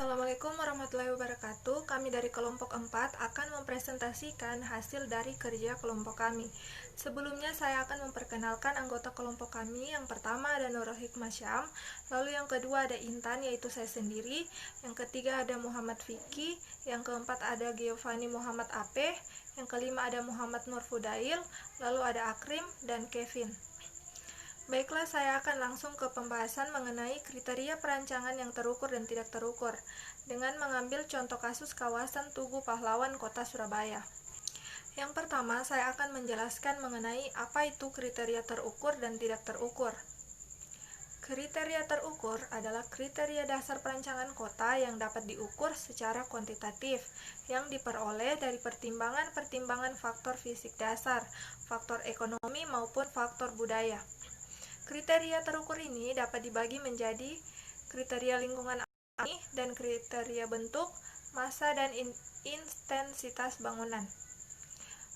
Assalamualaikum warahmatullahi wabarakatuh. Kami dari kelompok 4 akan mempresentasikan hasil dari kerja kelompok kami. Sebelumnya saya akan memperkenalkan anggota kelompok kami. Yang pertama ada Nurul Hikmah Syam, lalu yang kedua ada Intan, yaitu saya sendiri, yang ketiga ada Muhammad Vicky, yang keempat ada Giovanni Muhammad Ape, yang kelima ada Muhammad Nur Fudail, lalu ada Akrim dan Kevin. Baiklah, saya akan langsung ke pembahasan mengenai kriteria perancangan yang terukur dan tidak terukur, dengan mengambil contoh kasus kawasan Tugu Pahlawan, Kota Surabaya. Yang pertama, saya akan menjelaskan mengenai apa itu kriteria terukur dan tidak terukur. Kriteria terukur adalah kriteria dasar perancangan kota yang dapat diukur secara kuantitatif, yang diperoleh dari pertimbangan-pertimbangan faktor fisik dasar, faktor ekonomi maupun faktor budaya. Kriteria terukur ini dapat dibagi menjadi kriteria lingkungan alami dan kriteria bentuk, massa, dan intensitas bangunan.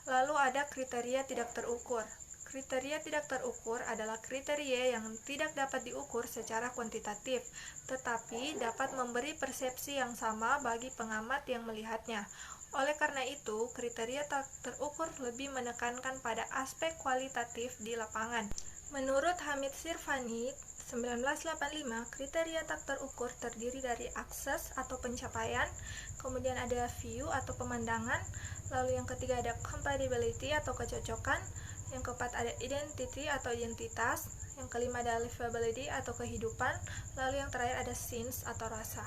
Lalu ada kriteria tidak terukur. Kriteria tidak terukur adalah kriteria yang tidak dapat diukur secara kuantitatif, tetapi dapat memberi persepsi yang sama bagi pengamat yang melihatnya. Oleh karena itu, kriteria tak terukur lebih menekankan pada aspek kualitatif di lapangan. Menurut Hamid Sirvani, 1985, kriteria tak terukur terdiri dari akses atau pencapaian, kemudian ada view atau pemandangan, lalu yang ketiga ada compatibility atau kecocokan, yang keempat ada identity atau identitas, yang kelima ada livability atau kehidupan, lalu yang terakhir ada scenes atau rasa.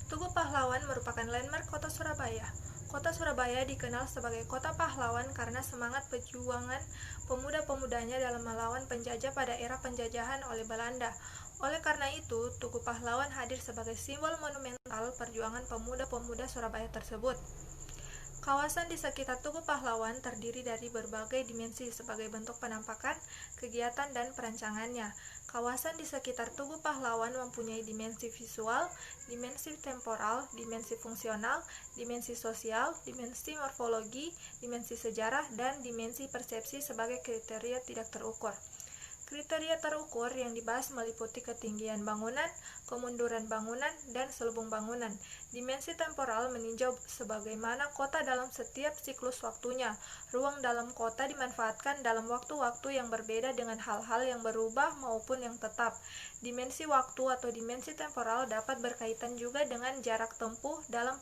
Tugu Pahlawan merupakan landmark kota Surabaya. Kota Surabaya dikenal sebagai kota pahlawan karena semangat perjuangan pemuda-pemudanya dalam melawan penjajah pada era penjajahan oleh Belanda. Oleh karena itu, Tugu Pahlawan hadir sebagai simbol monumental perjuangan pemuda-pemuda Surabaya tersebut. Kawasan di sekitar Tugu Pahlawan terdiri dari berbagai dimensi sebagai bentuk penampakan, kegiatan, dan perancangannya. Kawasan di sekitar Tugu Pahlawan mempunyai dimensi visual, dimensi temporal, dimensi fungsional, dimensi sosial, dimensi morfologi, dimensi sejarah, dan dimensi persepsi sebagai kriteria tidak terukur. Kriteria terukur yang dibahas meliputi ketinggian bangunan, kemunduran bangunan, dan selubung bangunan. Dimensi temporal meninjau sebagaimana kota dalam setiap siklus waktunya. Ruang dalam kota dimanfaatkan dalam waktu-waktu yang berbeda dengan hal-hal yang berubah maupun yang tetap. Dimensi waktu atau dimensi temporal dapat berkaitan juga dengan jarak tempuh dalam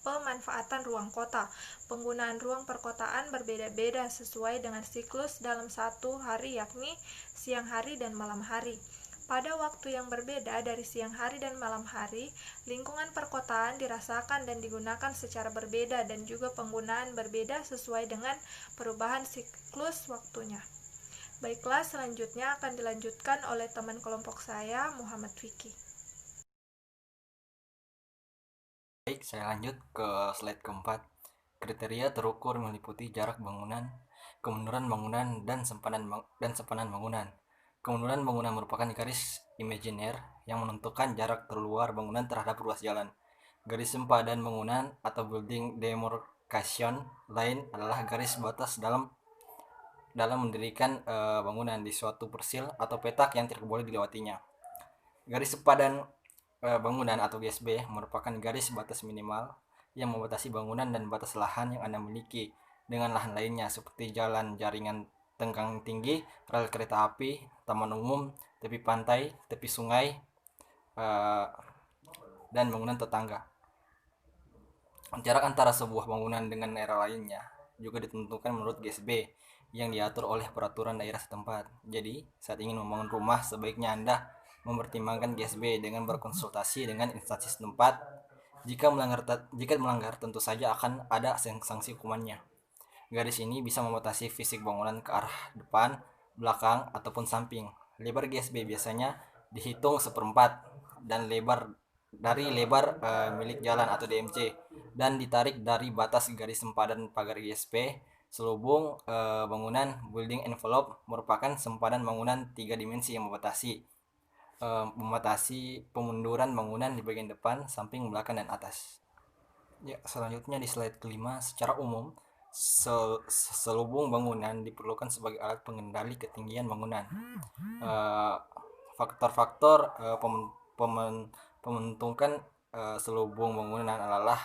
pemanfaatan ruang kota. Penggunaan ruang perkotaan berbeda-beda sesuai dengan siklus dalam satu hari, yakni siang hari dan malam hari. Pada waktu yang berbeda dari siang hari dan malam hari, lingkungan perkotaan dirasakan dan digunakan secara berbeda dan juga penggunaan berbeda sesuai dengan perubahan siklus waktunya. Baiklah, selanjutnya akan dilanjutkan oleh teman kelompok saya, Muhammad Vicky. Baik, saya lanjut ke slide keempat. Kriteria terukur meliputi jarak bangunan, kemunduran bangunan, dan sempadan bangunan. Kemunduran bangunan merupakan garis imajiner yang menentukan jarak terluar bangunan terhadap ruas jalan. Garis sempadan bangunan atau building demarcation line adalah garis batas dalam mendirikan bangunan di suatu persil atau petak yang tidak boleh dilewatinya. Garis sempadan bangunan atau GSB merupakan garis batas minimal yang membatasi bangunan dan batas lahan yang Anda miliki dengan lahan lainnya seperti jalan jaringan tenggang tinggi, rel kereta api, taman umum, tepi pantai, tepi sungai, dan bangunan tetangga. Jarak antara sebuah bangunan dengan daerah lainnya juga ditentukan menurut GSB yang diatur oleh peraturan daerah setempat. Jadi, saat ingin membangun rumah, sebaiknya Anda mempertimbangkan GSB dengan berkonsultasi dengan instansi setempat. Jika melanggar, tentu saja akan ada sanksi hukumannya. Garis ini bisa membatasi fisik bangunan ke arah depan, belakang, ataupun samping. Lebar GSB biasanya dihitung seperempat dan lebar milik jalan atau DMC dan ditarik dari batas garis sempadan pagar GSP. Selubung bangunan building envelope merupakan sempadan bangunan 3 dimensi yang membatasi pemunduran bangunan di bagian depan, samping, belakang, dan atas. Ya, selanjutnya di slide kelima, secara umum selubung bangunan diperlukan sebagai alat pengendali ketinggian bangunan. Faktor-faktor pembentukan selubung bangunan adalah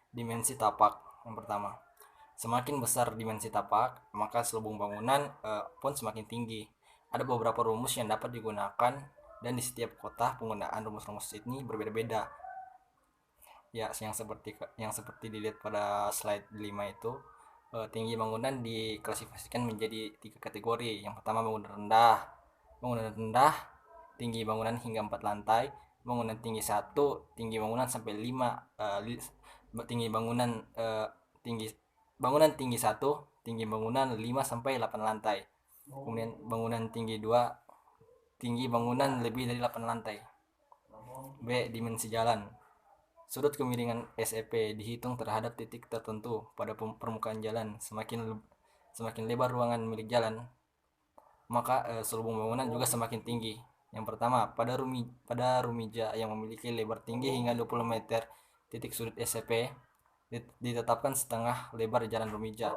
dimensi tapak. Yang pertama, semakin besar dimensi tapak, maka selubung bangunan pun semakin tinggi. Ada beberapa rumus yang dapat digunakan dan di setiap kota penggunaan rumus-rumus ini berbeda-beda. Ya, yang seperti dilihat pada slide 5 itu, tinggi bangunan diklasifikasikan menjadi 3 kategori. Yang pertama bangunan rendah. Bangunan rendah tinggi bangunan hingga 4 lantai. Bangunan tinggi 1, tinggi bangunan sampai 5, tinggi bangunan tinggi 1, tinggi bangunan 5 sampai 8 lantai. Kemudian bangunan tinggi 2, tinggi bangunan lebih dari 8 lantai. B. Dimensi jalan. Sudut kemiringan SEP dihitung terhadap titik tertentu pada permukaan jalan. Semakin lebar ruangan milik jalan, maka selubung bangunan juga semakin tinggi. Yang pertama, pada rumija yang memiliki lebar tinggi hingga 20 meter, titik sudut SEP ditetapkan setengah lebar jalan rumija.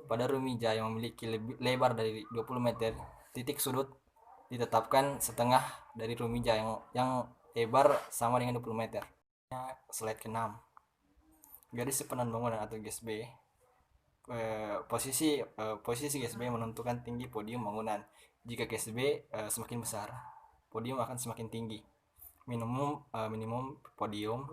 Pada rumija yang memiliki lebar dari 20 meter, titik sudut ditetapkan setengah dari rumija yang lebar sama dengan 20 meter. Slide ke-6. Garis sepadan bangunan atau GSB. Posisi GSB menentukan tinggi podium bangunan. Jika GSB semakin besar, podium akan semakin tinggi. Minimum podium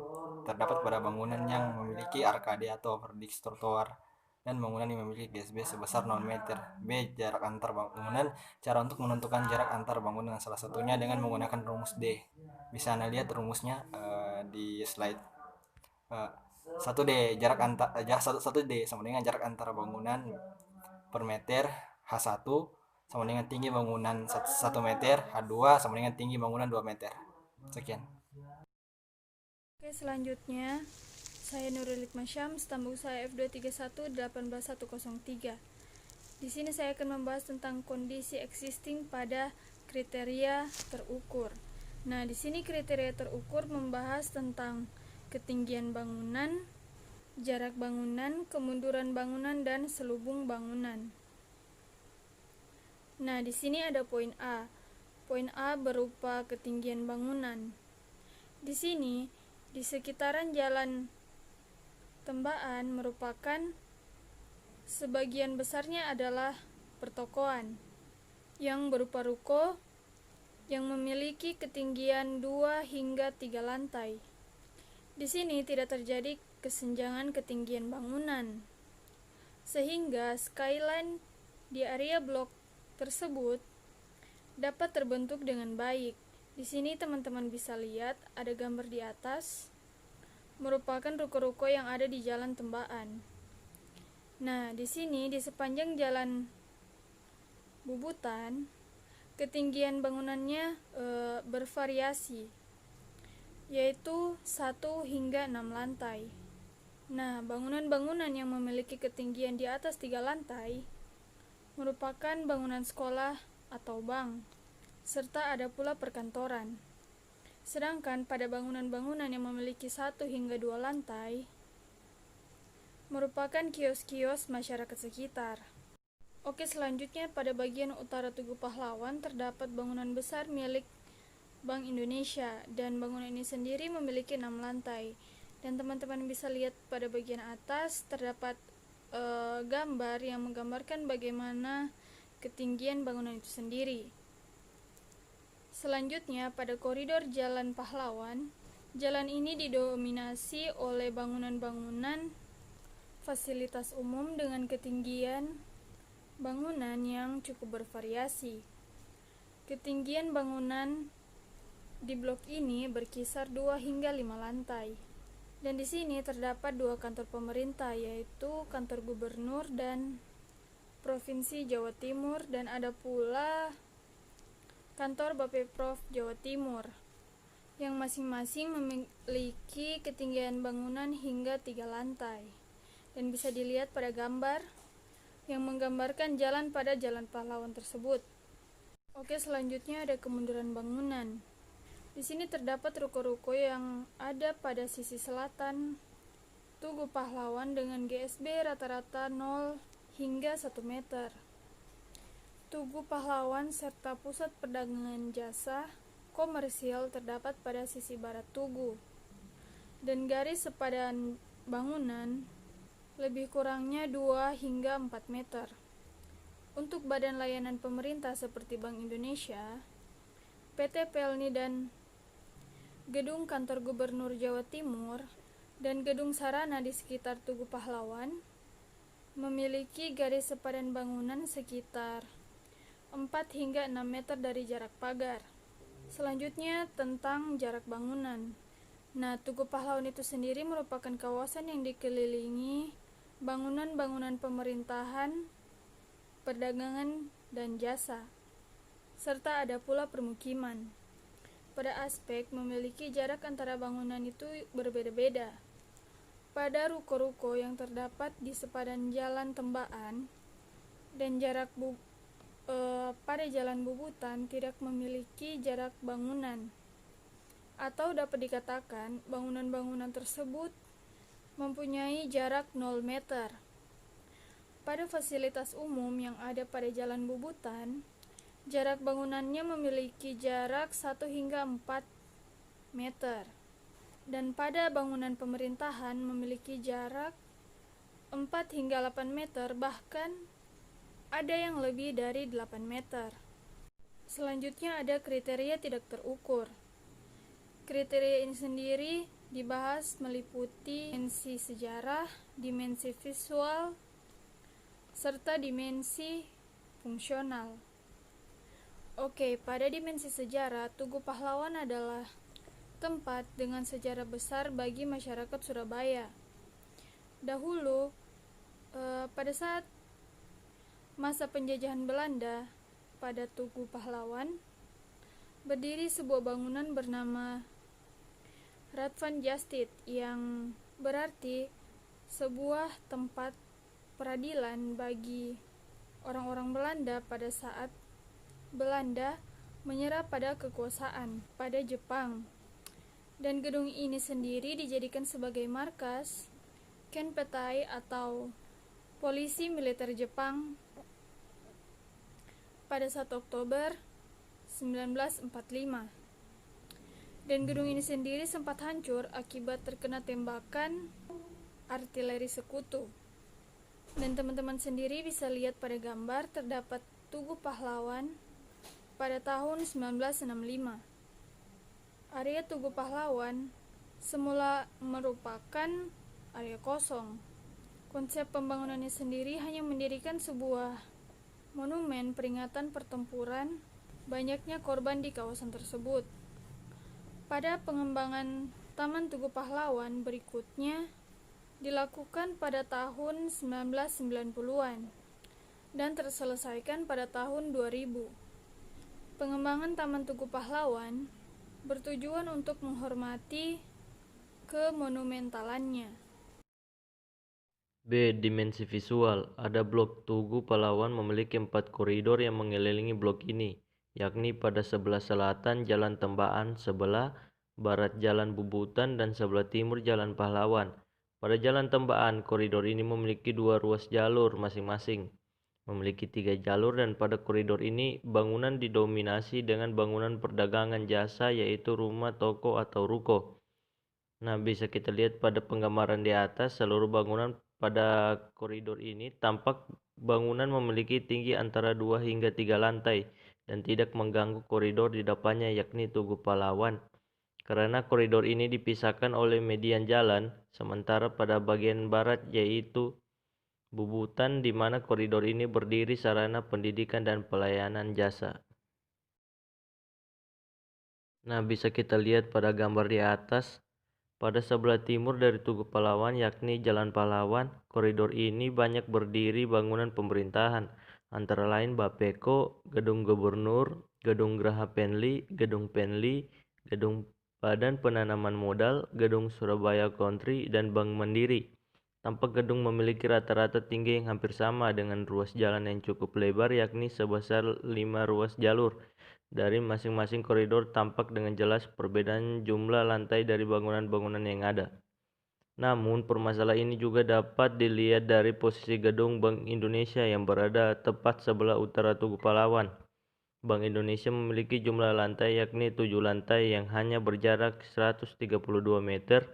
terdapat pada bangunan yang memiliki arkade atau verdix trotoar dan bangunan yang memiliki GSB sebesar 0 meter. B. Jarak antar bangunan. Cara untuk menentukan jarak antar bangunan salah satunya dengan menggunakan rumus D. Bisa Anda lihat rumusnya di slide 1D. Jarak antar 1D sama dengan jarak antara bangunan per meter. H1 sama dengan tinggi bangunan 1 meter. H2 sama dengan tinggi bangunan 2 meter. Sekian. Oke, selanjutnya saya Nurul Hikmah Syams, tambuk saya F231-18103. Di sini saya akan membahas tentang kondisi existing pada kriteria terukur. Nah, di sini kriteria terukur membahas tentang ketinggian bangunan, jarak bangunan, kemunduran bangunan, dan selubung bangunan. Nah, di sini ada poin A. Poin A berupa ketinggian bangunan. Di sini, di sekitaran jalan Tembaan merupakan sebagian besarnya adalah pertokoan yang berupa ruko yang memiliki ketinggian 2 hingga 3 lantai. Di sini tidak terjadi kesenjangan ketinggian bangunan, sehingga skyline di area blok tersebut dapat terbentuk dengan baik. Di sini teman-teman bisa lihat ada gambar di atas, merupakan ruko-ruko yang ada di Jalan Tembaan. Nah, di sini di sepanjang jalan Bubutan, ketinggian bangunannya bervariasi, yaitu 1 hingga 6 lantai. Nah, bangunan-bangunan yang memiliki ketinggian di atas 3 lantai merupakan bangunan sekolah atau bank, serta ada pula perkantoran. Sedangkan pada bangunan-bangunan yang memiliki 1 hingga 2 lantai merupakan kios-kios masyarakat sekitar. Oke, selanjutnya pada bagian utara Tugu Pahlawan terdapat bangunan besar milik Bank Indonesia, dan bangunan ini sendiri memiliki 6 lantai. Dan teman-teman bisa lihat pada bagian atas terdapat gambar yang menggambarkan bagaimana ketinggian bangunan itu sendiri. Selanjutnya, pada koridor Jalan Pahlawan, jalan ini didominasi oleh bangunan-bangunan fasilitas umum dengan ketinggian bangunan yang cukup bervariasi. Ketinggian bangunan di blok ini berkisar 2 hingga 5 lantai. Dan di sini terdapat 2 kantor pemerintah, yaitu kantor gubernur dan Provinsi Jawa Timur, dan ada pula kantor Bapeprov Jawa Timur, yang masing-masing memiliki ketinggian bangunan hingga 3 lantai. Dan bisa dilihat pada gambar yang menggambarkan jalan pada Jalan Pahlawan tersebut. Oke, selanjutnya ada kemunduran bangunan. Di sini terdapat ruko-ruko yang ada pada sisi selatan Tugu Pahlawan dengan GSB rata-rata 0 hingga 1 meter. Tugu Pahlawan serta pusat perdagangan jasa komersial terdapat pada sisi barat Tugu. dan garis sepadan bangunan lebih kurangnya 2 hingga 4 meter. Untuk badan layanan pemerintah seperti Bank Indonesia, PT Pelni dan gedung kantor Gubernur Jawa Timur dan gedung sarana di sekitar Tugu Pahlawan memiliki garis sepadan bangunan sekitar 4 hingga 6 meter dari jarak pagar. Selanjutnya tentang jarak bangunan. Nah, Tugu Pahlawan itu sendiri merupakan kawasan yang dikelilingi bangunan-bangunan pemerintahan, perdagangan, dan jasa, serta ada pula permukiman. Pada aspek memiliki jarak antara bangunan itu berbeda-beda. Pada ruko-ruko yang terdapat di sepadan jalan Tembaan dan pada jalan Bubutan tidak memiliki jarak bangunan, atau dapat dikatakan bangunan-bangunan tersebut mempunyai jarak 0 meter. Pada fasilitas umum yang ada pada jalan Bubutan, jarak bangunannya memiliki jarak 1 hingga 4 meter. Dan pada bangunan pemerintahan memiliki jarak 4 hingga 8 meter, bahkan ada yang lebih dari 8 meter. Selanjutnya ada kriteria tidak terukur. Kriteria ini sendiri dibahas meliputi dimensi sejarah, dimensi visual, serta dimensi fungsional. Oke, pada dimensi sejarah, Tugu Pahlawan adalah tempat dengan sejarah besar bagi masyarakat Surabaya. Dahulu, pada saat masa penjajahan Belanda, pada Tugu Pahlawan berdiri sebuah bangunan bernama Raad van Justice, yang berarti sebuah tempat peradilan bagi orang-orang Belanda pada saat Belanda menyerah pada kekuasaan pada Jepang. Dan gedung ini sendiri dijadikan sebagai markas Kenpetai atau polisi militer Jepang pada 1 Oktober 1945. Dan gedung ini sendiri sempat hancur akibat terkena tembakan artileri sekutu. Dan teman-teman sendiri bisa lihat pada gambar terdapat Tugu Pahlawan pada tahun 1965. Area Tugu Pahlawan semula merupakan area kosong. Konsep pembangunannya sendiri hanya mendirikan sebuah monumen peringatan pertempuran banyaknya korban di kawasan tersebut. Pada pengembangan Taman Tugu Pahlawan berikutnya dilakukan pada tahun 1990-an dan terselesaikan pada tahun 2000. Pengembangan Taman Tugu Pahlawan bertujuan untuk menghormati kemonumentalannya. B. Dimensi visual. Ada blok Tugu Pahlawan memiliki 4 koridor yang mengelilingi blok ini, yakni pada sebelah selatan Jalan Tembaan, sebelah barat Jalan Bubutan, dan sebelah timur Jalan Pahlawan. Pada Jalan Tembaan, koridor ini memiliki 2 ruas jalur masing-masing, memiliki 3 jalur, dan pada koridor ini bangunan didominasi dengan bangunan perdagangan jasa, yaitu rumah, toko, atau ruko. Nah, bisa kita lihat pada penggambaran di atas, seluruh bangunan pada koridor ini tampak bangunan memiliki tinggi antara 2 hingga 3 lantai dan tidak mengganggu koridor di depannya, yakni Tugu Pahlawan. Karena koridor ini dipisahkan oleh median jalan, sementara pada bagian barat yaitu Bubutan, di mana koridor ini berdiri sarana pendidikan dan pelayanan jasa. Nah, bisa kita lihat pada gambar di atas, pada sebelah timur dari Tugu Pahlawan, yakni Jalan Pahlawan, koridor ini banyak berdiri bangunan pemerintahan, antara lain Bapeko, Gedung Gubernur, Gedung Geraha Penli, Gedung Penli, Gedung Badan Penanaman Modal, Gedung Surabaya Country, dan Bank Mandiri. Tampak gedung memiliki rata-rata tinggi yang hampir sama dengan ruas jalan yang cukup lebar, yakni sebesar 5 ruas jalur. Dari masing-masing koridor tampak dengan jelas perbedaan jumlah lantai dari bangunan-bangunan yang ada. Namun, permasalahan ini juga dapat dilihat dari posisi gedung Bank Indonesia yang berada tepat sebelah utara Tugu Pahlawan. Bank Indonesia memiliki jumlah lantai yakni 7 lantai yang hanya berjarak 132 meter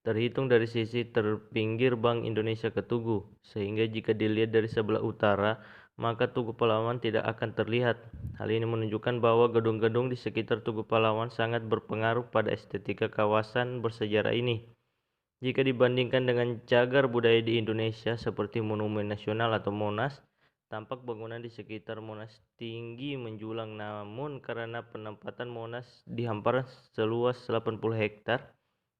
terhitung dari sisi terpinggir Bank Indonesia ke Tugu, sehingga jika dilihat dari sebelah utara, maka Tugu Pahlawan tidak akan terlihat. Hal ini menunjukkan bahwa gedung-gedung di sekitar Tugu Pahlawan sangat berpengaruh pada estetika kawasan bersejarah ini. Jika dibandingkan dengan cagar budaya di Indonesia seperti Monumen Nasional atau Monas, tampak bangunan di sekitar Monas tinggi menjulang, namun karena penempatan Monas di hamparan seluas 80 hektar,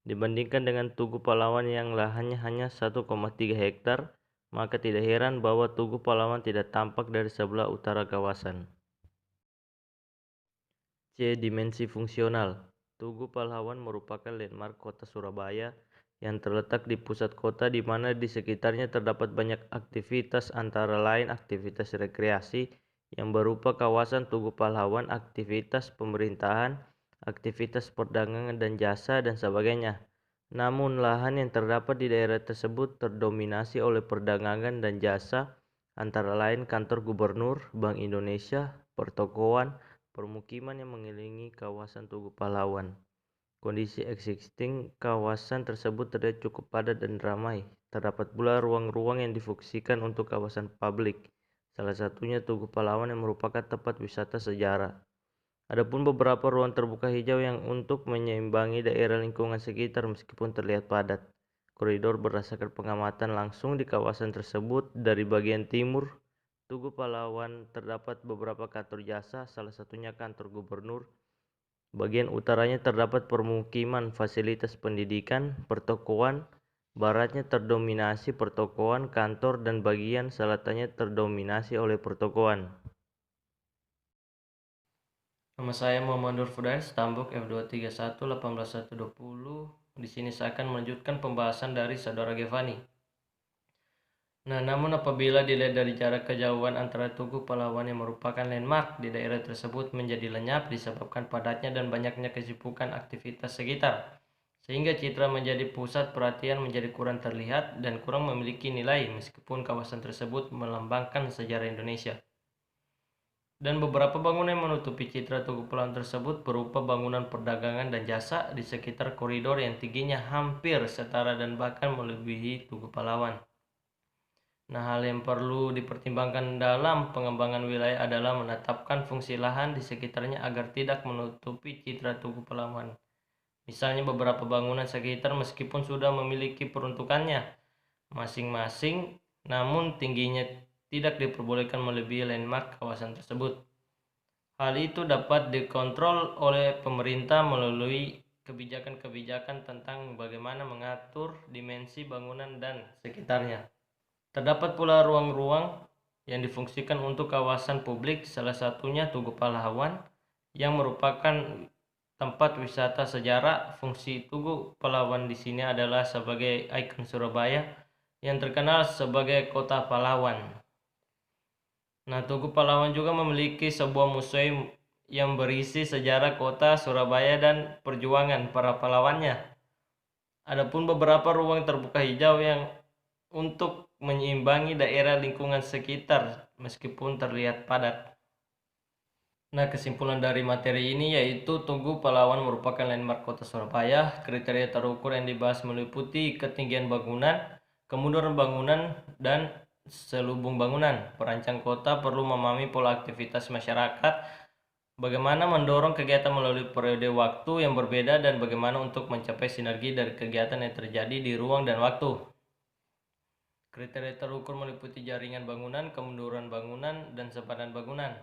dibandingkan dengan Tugu Pahlawan yang lahannya hanya 1,3 hektar, maka tidak heran bahwa Tugu Pahlawan tidak tampak dari sebelah utara kawasan. C. Dimensi fungsional. Tugu Pahlawan merupakan landmark kota Surabaya yang terletak di pusat kota, di mana di sekitarnya terdapat banyak aktivitas, antara lain aktivitas rekreasi yang berupa kawasan Tugu Pahlawan, aktivitas pemerintahan, aktivitas perdagangan dan jasa, dan sebagainya. Namun lahan yang terdapat di daerah tersebut terdominasi oleh perdagangan dan jasa, antara lain kantor gubernur, Bank Indonesia, pertokoan, permukiman yang mengelilingi kawasan Tugu Pahlawan. Kondisi existing kawasan tersebut terlihat cukup padat dan ramai. Terdapat pula ruang-ruang yang difungsikan untuk kawasan publik, salah satunya Tugu Pahlawan yang merupakan tempat wisata sejarah. Adapun beberapa ruang terbuka hijau yang untuk menyeimbangi daerah lingkungan sekitar meskipun terlihat padat. Koridor berdasarkan pengamatan langsung di kawasan tersebut. Dari bagian timur Tugu Pahlawan terdapat beberapa kantor jasa, salah satunya kantor gubernur. Bagian utaranya terdapat permukiman, fasilitas pendidikan, pertokoan. Baratnya terdominasi pertokoan, kantor, dan bagian selatannya terdominasi oleh pertokoan. Nama saya Muhammad Nur Fudain, Stambuk F231 18120. Di sini saya akan melanjutkan pembahasan dari saudara Gevani. Namun apabila dilihat dari jarak kejauhan antara Tugu Pahlawan yang merupakan landmark di daerah tersebut menjadi lenyap disebabkan padatnya dan banyaknya kesibukan aktivitas sekitar, sehingga citra menjadi pusat perhatian menjadi kurang terlihat dan kurang memiliki nilai meskipun kawasan tersebut melambangkan sejarah Indonesia. Dan beberapa bangunan yang menutupi citra Tugu Pahlawan tersebut berupa bangunan perdagangan dan jasa di sekitar koridor yang tingginya hampir setara dan bahkan melebihi Tugu Pahlawan. Hal yang perlu dipertimbangkan dalam pengembangan wilayah adalah menetapkan fungsi lahan di sekitarnya agar tidak menutupi citra Tugu Pahlawan. Misalnya beberapa bangunan sekitar meskipun sudah memiliki peruntukannya masing-masing, namun tingginya tidak diperbolehkan melebihi landmark kawasan tersebut. Hal itu dapat dikontrol oleh pemerintah melalui kebijakan-kebijakan tentang bagaimana mengatur dimensi bangunan dan sekitarnya. Terdapat pula ruang-ruang yang difungsikan untuk kawasan publik, salah satunya Tugu Pahlawan yang merupakan tempat wisata sejarah. Fungsi Tugu Pahlawan di sini adalah sebagai ikon Surabaya yang terkenal sebagai kota pahlawan. Tugu Pahlawan juga memiliki sebuah museum yang berisi sejarah kota Surabaya dan perjuangan para pahlawannya. Adapun beberapa ruang terbuka hijau yang untuk menyeimbangi daerah lingkungan sekitar meskipun terlihat padat. Kesimpulan dari materi ini yaitu Tugu Pahlawan merupakan landmark kota Surabaya. Kriteria terukur yang dibahas meliputi ketinggian bangunan, kemunduran bangunan, dan selubung bangunan. Perancang kota perlu memahami pola aktivitas masyarakat, bagaimana mendorong kegiatan melalui periode waktu yang berbeda, dan bagaimana untuk mencapai sinergi dari kegiatan yang terjadi di ruang dan waktu. Kriteria terukur meliputi jaringan bangunan, kemunduran bangunan, dan sepadan bangunan.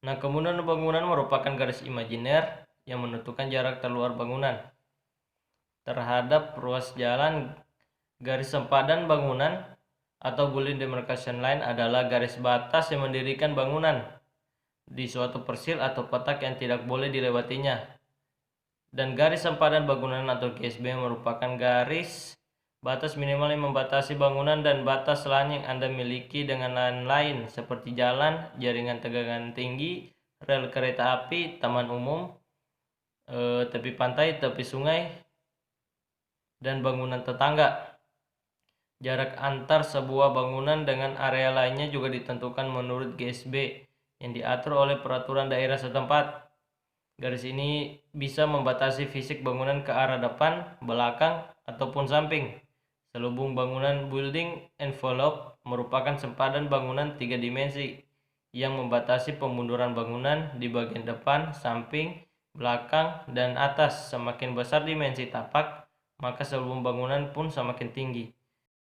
Kemunduran bangunan merupakan garis imajiner yang menentukan jarak terluar bangunan terhadap ruas jalan. Garis sempadan bangunan atau building demarcation line adalah garis batas yang mendirikan bangunan di suatu persil atau kotak yang tidak boleh dilewatinya. Dan garis sempadan bangunan atau GSB merupakan garis batas minimal yang membatasi bangunan dan batas lahan yang Anda miliki dengan lahan lain seperti jalan, jaringan tegangan tinggi, rel kereta api, taman umum, tepi pantai, tepi sungai, dan bangunan tetangga. Jarak antar sebuah bangunan dengan area lainnya juga ditentukan menurut GSB yang diatur oleh peraturan daerah setempat. Garis ini bisa membatasi fisik bangunan ke arah depan, belakang, ataupun samping. Selubung bangunan building envelope merupakan sempadan bangunan 3 dimensi yang membatasi pemunduran bangunan di bagian depan, samping, belakang, dan atas. Semakin besar dimensi tapak, maka selubung bangunan pun semakin tinggi.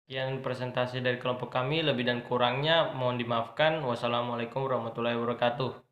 Sekian presentasi dari kelompok kami, lebih dan kurangnya mohon dimaafkan. Wassalamualaikum warahmatullahi wabarakatuh.